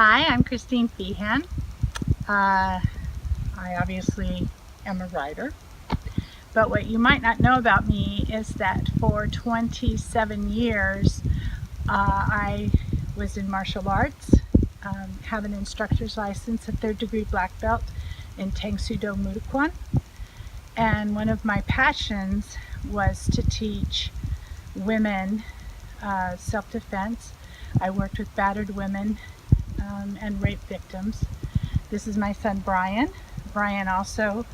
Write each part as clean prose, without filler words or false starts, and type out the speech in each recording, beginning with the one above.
Hi, I'm Christine Feehan. I obviously am a writer, but what you might not know about me is that for 27 years I was in martial arts, have an instructor's license, a third degree black belt in Tang Soo Do Muay, and one of my passions was to teach women self-defense. I worked with battered women and rape victims. This is my son Brian. Brian also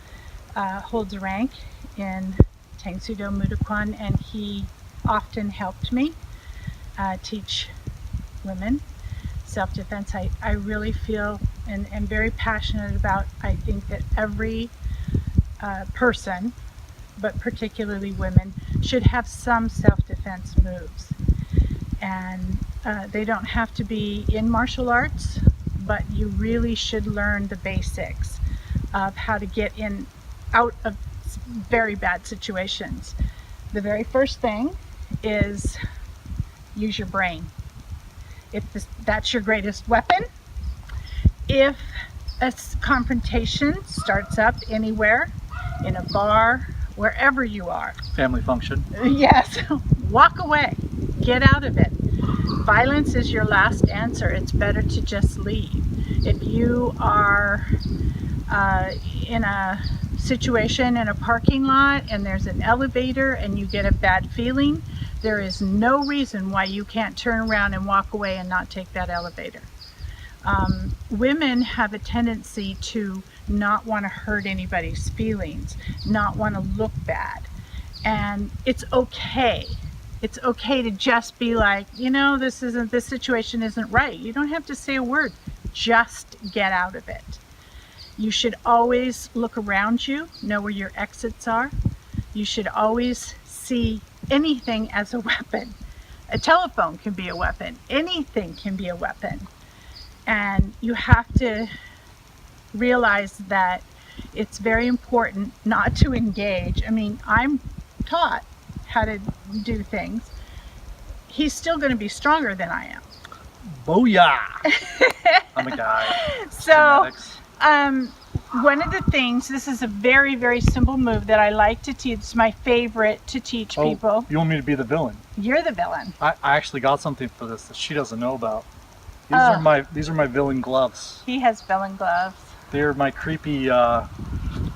holds a rank in Tang Soo Do Muay, and he often helped me teach women self-defense. I really feel and am very passionate about, I think that every person, but particularly women, should have some self-defense moves. And they don't have to be in martial arts, but you really should learn the basics of how to get out of very bad situations. The very first thing is use your brain. That's your greatest weapon. If a confrontation starts up anywhere, in a bar, wherever you are. Family function. Yes, walk away, get out of it. Violence is your last answer. It's better to just leave. If you are in a situation in a parking lot and there's an elevator and you get a bad feeling, there is no reason why you can't turn around and walk away and not take that elevator. Women have a tendency to not want to hurt anybody's feelings, not want to look bad. And it's okay. It's okay to just be like, this situation isn't right. You don't have to say a word. Just get out of it. You should always look around you, know where your exits are. You should always see anything as a weapon. A telephone can be a weapon. Anything can be a weapon. And you have to realize that it's very important not to engage. I mean, I'm taught how to do things. He's still going to be stronger than I am. Booyah! I'm a guy. So, one of the things, this is a very, very simple move that I like to teach. It's my favorite to teach people. You want me to be the villain? You're the villain. I actually got something for this that she doesn't know about. These are my villain gloves. He has villain gloves. They're my creepy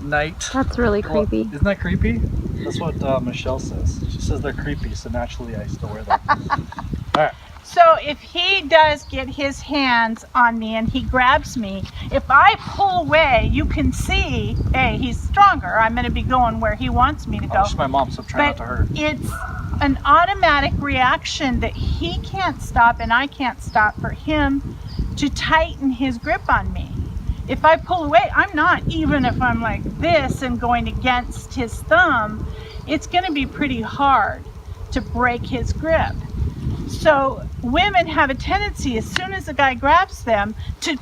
night. That's really creepy. Isn't that creepy? That's what Michelle says. She says they're creepy, so naturally I still wear them. All right. So if he does get his hands on me and he grabs me, if I pull away, you can see, hey, he's stronger. I'm going to be going where he wants me to go. She's my mom, so try not to hurt. It's an automatic reaction that he can't stop and I can't stop for him to tighten his grip on me. If I pull away, I'm not, even if I'm like this and going against his thumb, it's going to be pretty hard to break his grip. So women have a tendency, as soon as a guy grabs them, to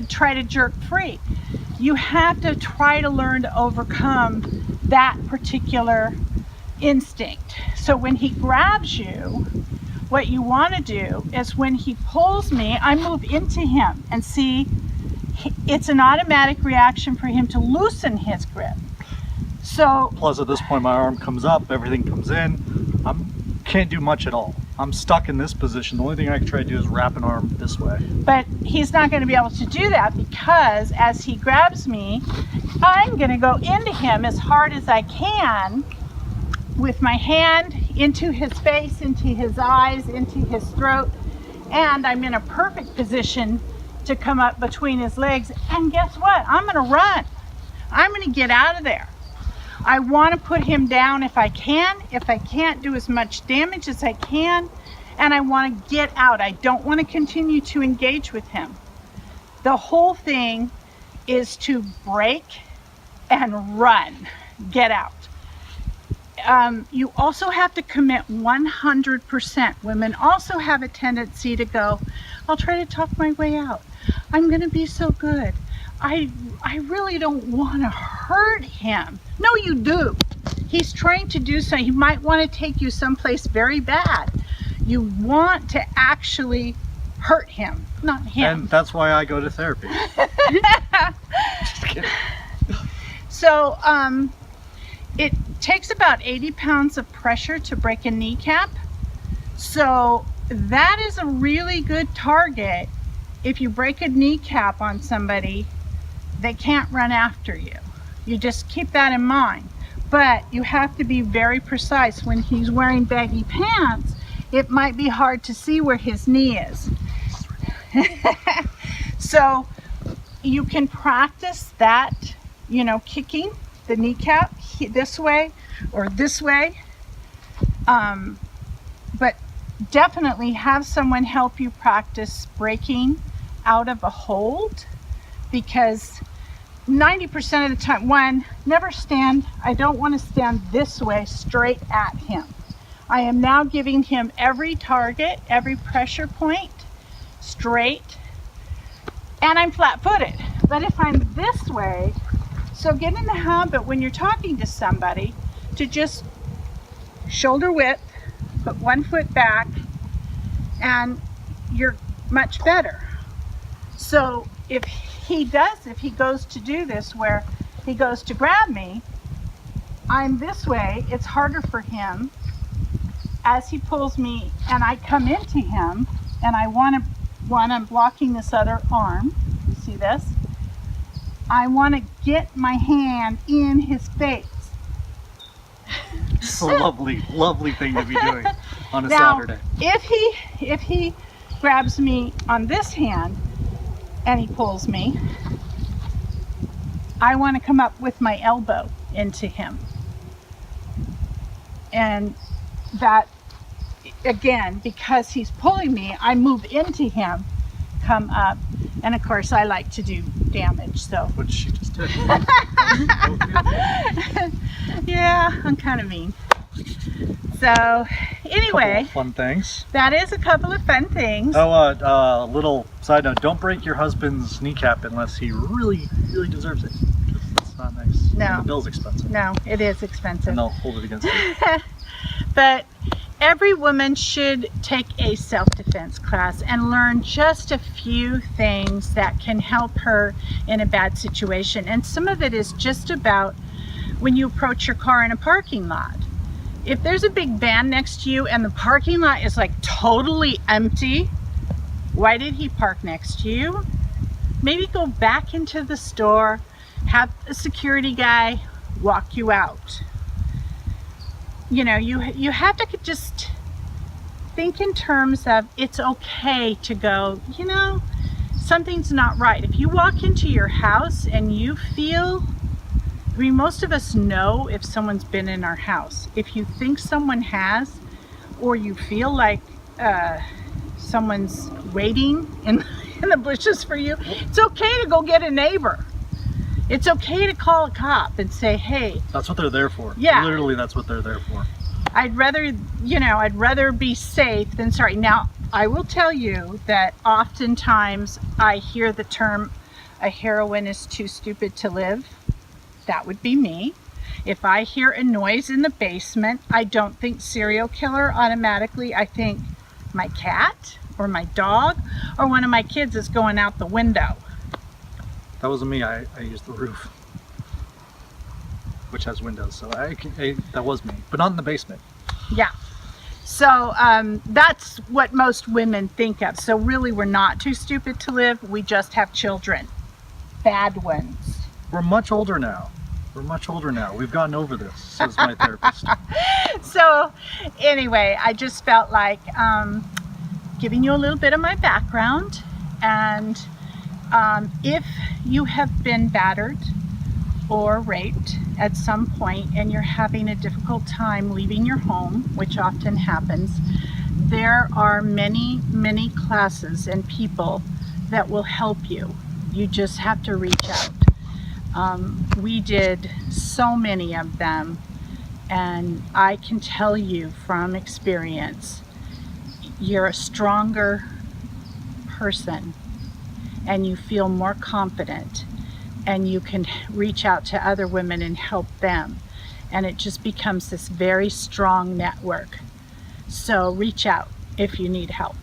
try to jerk free. You have to try to learn to overcome that particular instinct. So when he grabs you, what you want to do is when he pulls me, I move into him and see, it's an automatic reaction for him to loosen his grip. So plus at this point my arm comes up, everything comes in. Can't do much at all. I'm stuck in this position. The only thing I can try to do is wrap an arm this way. But he's not going to be able to do that because as he grabs me, I'm going to go into him as hard as I can with my hand into his face, into his eyes, into his throat, and I'm in a perfect position to come up between his legs. And guess what? I'm going to run. I'm going to get out of there. I want to put him down if I can. If I can't, do as much damage as I can. And I want to get out. I don't want to continue to engage with him. The whole thing is to break and run. Get out. You also have to commit 100%. Women also have a tendency to go, I'll try to talk my way out. I'm going to be so good. I really don't want to hurt him. No, you do. He's trying to do something. He might want to take you someplace very bad. You want to actually hurt him. not him. And that's why I go to therapy. Just kidding. So it takes about 80 pounds of pressure to break a kneecap. So that is a really good target. If you break a kneecap on somebody, they can't run after you. You just keep that in mind. But you have to be very precise. When he's wearing baggy pants, it might be hard to see where his knee is. So you can practice that, you know, kicking the kneecap this way or this way. But definitely have someone help you practice breaking out of a hold, because 90% of the time, one, never stand. I don't want to stand this way straight at him. I am now giving him every target, every pressure point straight, and I'm flat-footed. But if I'm this way, so get in the habit when you're talking to somebody to just shoulder width, put 1 foot back, and you're much better. So if he goes to do this where he goes to grab me, I'm this way, it's harder for him. As he pulls me and I come into him, and I'm blocking this other arm, you see this? I want to get my hand in his face. It's a lovely, lovely thing to be doing on a Now, Saturday. If he grabs me on this hand and he pulls me, I want to come up with my elbow into him. And that, again, because he's pulling me, I move into him, come up, and of course I like to do damage, so. Which she just did. Yeah, I'm kind of mean. So, anyway, fun things. that is a couple of fun things. Oh, little side note: don't break your husband's kneecap unless he really, really deserves it. Because it's not nice. No. And the bill's expensive. No, it is expensive. And they'll hold it against you. But every woman should take a self-defense class and learn just a few things that can help her in a bad situation. And some of it is just about when you approach your car in a parking lot. If there's a big van next to you and the parking lot is like totally empty, why did he park next to you? Maybe go back into the store, have a security guy walk you out. You know, you have to just think in terms of it's okay to go, you know, something's not right. If you walk into your house and you feel, I mean, most of us know if someone's been in our house. If you think someone has, or you feel like someone's waiting in the bushes for you, it's okay to go get a neighbor. It's okay to call a cop and say, hey. That's what they're there for. Yeah. Literally, that's what they're there for. I'd rather be safe than sorry. Now, I will tell you that oftentimes I hear the term, a heroine is too stupid to live. That would be me. If I hear a noise in the basement, I don't think serial killer automatically. I think my cat or my dog or one of my kids is going out the window. That wasn't me. I used the roof, which has windows, so that was me, but not in the basement. Yeah. So that's what most women think of. So really, we're not too stupid to live. We just have children, bad ones. We're much older now. We've gotten over this, says my therapist. So anyway, I just felt like giving you a little bit of my background, and if you have been battered or raped at some point and you're having a difficult time leaving your home, which often happens, there are many, many classes and people that will help you. You just have to reach out. We did so many of them, and I can tell you from experience, you're a stronger person and you feel more confident, and you can reach out to other women and help them, and it just becomes this very strong network. So reach out if you need help.